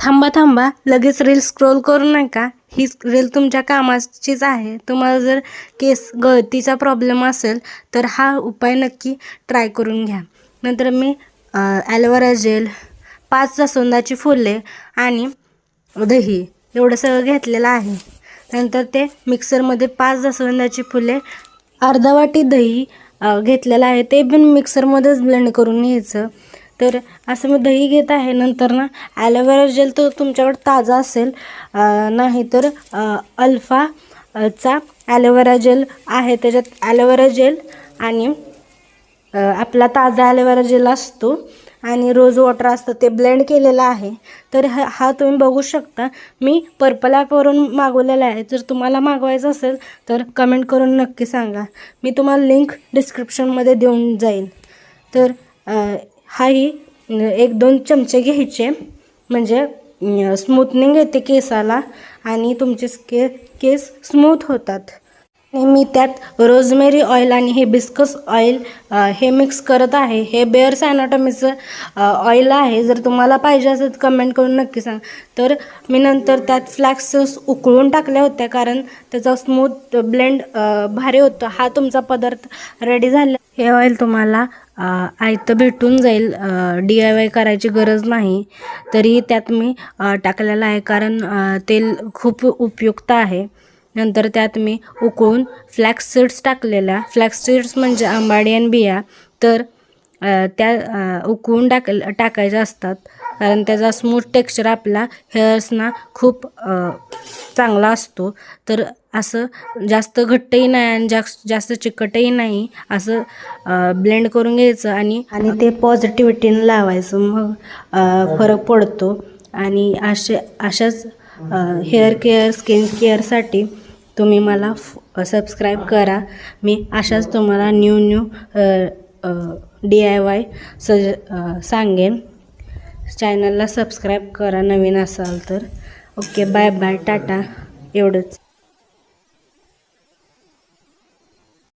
थांबा थांबा, लगेच रील स्क्रोल करू नका. ही रील तुमच्या कामाचीच आहे. तुम्हाला जर केस गळतीचा प्रॉब्लेम असेल तर हा उपाय नक्की ट्राय करून घ्या. नंतर मी ॲलोवेरा जेल, 5 जास्वंदाची फुले आणि दही एवढं सगळं घेतलेलं आहे. नंतर ते मिक्सरमध्ये 5 जास्वंदाची फुले, अर्धा वाटी दही घेतलेलं आहे, ते पण मिक्सरमध्येच ब्लेंड करून घ्यायचं. तर असं मी दही घेत आहे. नंतर ना ॲलोवेरा जेल तर तुमच्याकडे ताजा असेल, नाही तर अल्फाचा ॲलोवेरा जेल आहे, त्याच्यात ॲलोवेरा जेल आणि आपला ताजा ॲलोवेरा जेल असतो आणि रोज वॉटर असतं, ते ब्लेंड केलेलं आहे. तर हा तुम्ही बघू शकता. मी पर्पल ॲपवरून मागवलेला आहे. जर तुम्हाला मागवायचं असेल तर कमेंट करून नक्की सांगा. मी तुम्हाला लिंक डिस्क्रिप्शनमध्ये देऊन जाईल. तर हाही 1-2 चमचे घ्यायचे, म्हणजे स्मूथनिंग येते केसाला आणि तुमचे केस स्मूथ होतात. मी त्यात रोजमेरी ऑइल आणि हिबिस्कस ऑइल हे मिक्स करत आहे. हे बेअर्स ॲनाटॉमीचं ऑइल आहे. जर तुम्हाला पाहिजे असेल तर कमेंट करून नक्की सांगा. तर मी नंतर त्यात फ्लॅक्स सीड्स उकळून टाकल्या होत्या, कारण त्याचा स्मूथ ब्लेंड भारी होतं. हा तुमचा पदार्थ रेडी झाला. हे ऑइल तुम्हाला आयतं भेटून जाईल, DIY करायची गरज नाही. तरी त्यात मी टाकलेलं आहे, कारण तेल खूप उपयुक्त आहे. नंतर त्यात मी उकळून फ्लॅक्स सीड्स टाकलेल्या, फ्लॅक्स सीड्स म्हणजे आंबाडियन बिया, तर त्या उकळून टाकायच्या असतात, कारण त्याचा स्मूथ टेक्स्चर आपला हेअर्सना खूप चांगला असतो. तर असं जास्त घट्टही नाही आणि जास्त चिकटही नाही, असं ब्लेंड करून घ्यायचं आणि ते पॉझिटिव्हिटीनं लावायचं, मग फरक पडतो. आणि अशाच हेअर केअर, स्किन केअरसाठी तुम्ही मला सबस्क्राईब करा. मी अशाच तुम्हाला न्यू DIY सांगेन. चॅनलला सबस्क्राईब करा नवीन असाल तर. ओके, बाय बाय, टाटा, एवढंच.